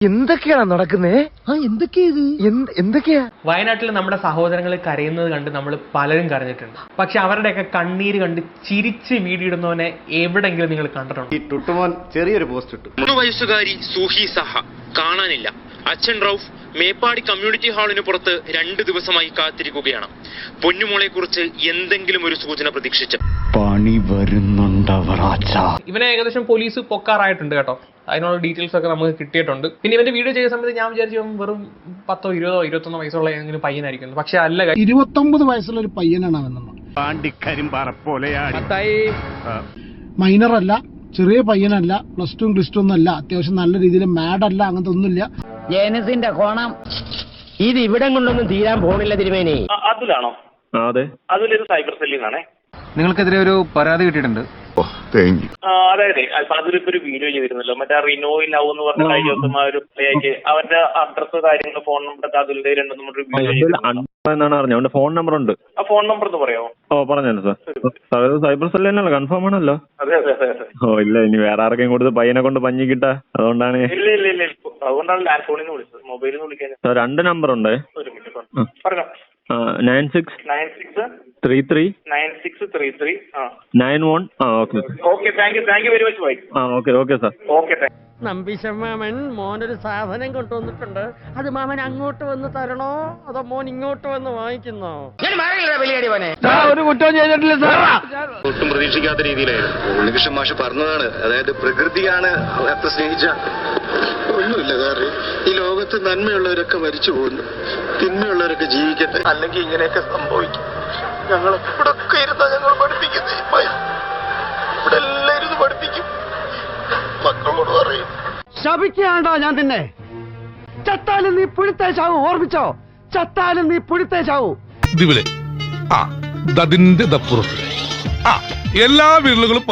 എന്തൊക്കെയാണ് നടക്കുന്നേ? എന്തൊക്കെയാ? വയനാട്ടിൽ നമ്മുടെ സഹോദരങ്ങൾ കരയുന്നത് കണ്ട് നമ്മൾ പലരും കരഞ്ഞിട്ടുണ്ട്. പക്ഷെ അവരുടെയൊക്കെ കണ്ണീര് കണ്ട് ചിരിച്ച് വീഡിയിടുന്നവനെ എവിടെങ്കിലും നിങ്ങൾ കണ്ടിട്ടുണ്ടോ? ഈ ടുട്ടുമോൻ ചെറിയൊരു പോസ്റ്റ് ഇട്ടു. 3 വയസ്സുകാരി സുഹി സഹ കാണാനില്ല. അച്ഛൻ റൌഫ് മേപ്പാടി കമ്മ്യൂണിറ്റി ഹാളിന് പുറത്ത് 2 ദിവസമായി കാത്തിരിക്കുകയാണ്. പൊന്നുമോളെ കുറിച്ച് എന്തെങ്കിലും ഒരു സൂചന പ്രതീക്ഷിച്ച്. പണി വരുന്നുണ്ടവർ. ഇവനെ ഏകദേശം പോലീസ് പൊക്കാറായിട്ടുണ്ട് കേട്ടോ. അതിനുള്ള ഡീറ്റെയിൽസ് ഒക്കെ നമുക്ക് കിട്ടിയിട്ടുണ്ട്. പിന്നെ ഇവന്റെ വീഡിയോ ചെയ്ത സമയത്ത് ഞാൻ വിചാരിച്ചു വെറും 10, 20, 21 വയസ്സുള്ള ഏതെങ്കിലും പയ്യനായിരിക്കും. പക്ഷെ അല്ല, 29 വയസ്സുള്ള ഒരു പയ്യനാണ് അവൻ. മൈനർ അല്ല, ചെറിയ പയ്യനല്ല, +2 +2 ഒന്നല്ല, അത്യാവശ്യം നല്ല രീതിയിൽ മാഡല്ല, അങ്ങനത്തെ ഒന്നുമില്ല. ജേനസിന്റെ കോണം ഇത് ഇവിടം കൊണ്ടൊന്നും തീരാൻ പോണില്ല തിരുമേനി. അതിലാണോ? അതെ, അതിലൊരു സൈബർ സെല്ലിൽ നിന്നാണേ. നിങ്ങൾക്കെതിരെ ഒരു പരാതി കിട്ടിയിട്ടുണ്ട്. അതായത് അതിലിപ്പോ ഒരു വീഡിയോ ചെയ്തിരുന്നല്ലോ, മറ്റേ റിനോയിൽ ലവ് എന്ന് പറഞ്ഞ കഴിഞ്ഞ ദിവസം ഒരു പ്ലേക്ക് അവരുടെ അഡ്രസ് കാര്യങ്ങൾ ഫോൺ നമ്പർ അതിലെ രണ്ടെന്നും എന്നാണ് അറിഞ്ഞത്. ഫോൺ നമ്പർ ഉണ്ട്. ആ ഫോൺ നമ്പർ ഒന്ന് പറയാമോ? ഓ പറഞ്ഞല്ലോ സാർ. സൈബർ സെൽ തന്നെയല്ലോ, കൺഫേം ആണല്ലോ? അതെ അതെ അതെ അതെ. ഓ ഇല്ല, ഇനി വേറെ ആർക്കും കൊടുത്ത് പയ്യനെ കൊണ്ട് പഞ്ഞി കിട്ടാ, അതുകൊണ്ടാണ്. ഇല്ല ഇല്ല ഇല്ല, അതുകൊണ്ടാണ് ലാൻഡ് ഫോണിൽ നിന്ന് വിളിച്ചത്, മൊബൈലിൽ നിന്ന് വിളിക്കാൻ. 2 നമ്പർ ഉണ്ട്. ഒരു മിനിറ്റ് പറഞ്ഞോ. 9633 9633 91. Okay okay, thank you very much bye. Okay sir. Okay thank you. നമ്പിശമാമൻ മോനൊരു സാധനം കൊണ്ടുവന്നിട്ടുണ്ട്. അത് മാമൻ അങ്ങോട്ട് വന്ന് തരണോ അതോ മോൻ ഇങ്ങോട്ട് വന്ന് വാങ്ങിക്കുന്നോ? ഒരു കുറ്റവും ചെയ്തിട്ടില്ല സാർ. ഒട്ടും പ്രതീക്ഷിക്കാത്ത രീതിയിലായിരുന്നു. ഉണ്ണികൃഷ്ണൻ മാഷ് പറഞ്ഞതാണ്, അതായത് പ്രകൃതിയാണ് അത്ര സ്നേഹിച്ച ഒന്നുമില്ല കാരണം ഈ ലോകത്ത് നന്മയുള്ളവരൊക്കെ മരിച്ചു പോകുന്നു, തിന്മയുള്ളവരൊക്കെ ജീവിക്കട്ടെ, അല്ലെങ്കിൽ ഇങ്ങനെയൊക്കെ സംഭവിക്കും. ഞങ്ങൾ ഇവിടെ ഒക്കെ ഇരുന്നാ ഞങ്ങൾ പഠിപ്പിക്കുന്നത്, ഇവിടെ എല്ലാവരും പഠിപ്പിക്കും, മക്കളോട് പറയും. ശപിക്കാണ്ടോ ഞാൻ തന്നെ? ചത്താലും നീ പുഴുത്തേ ചാവൂ, ഓർമ്മിച്ചോ? ചത്താലും നീ പുഴുത്തേ ചാവൂ. ഇതിവിടെ അതിന്റെ ദപ്പുറത്ത് എല്ലാ വീടുകളും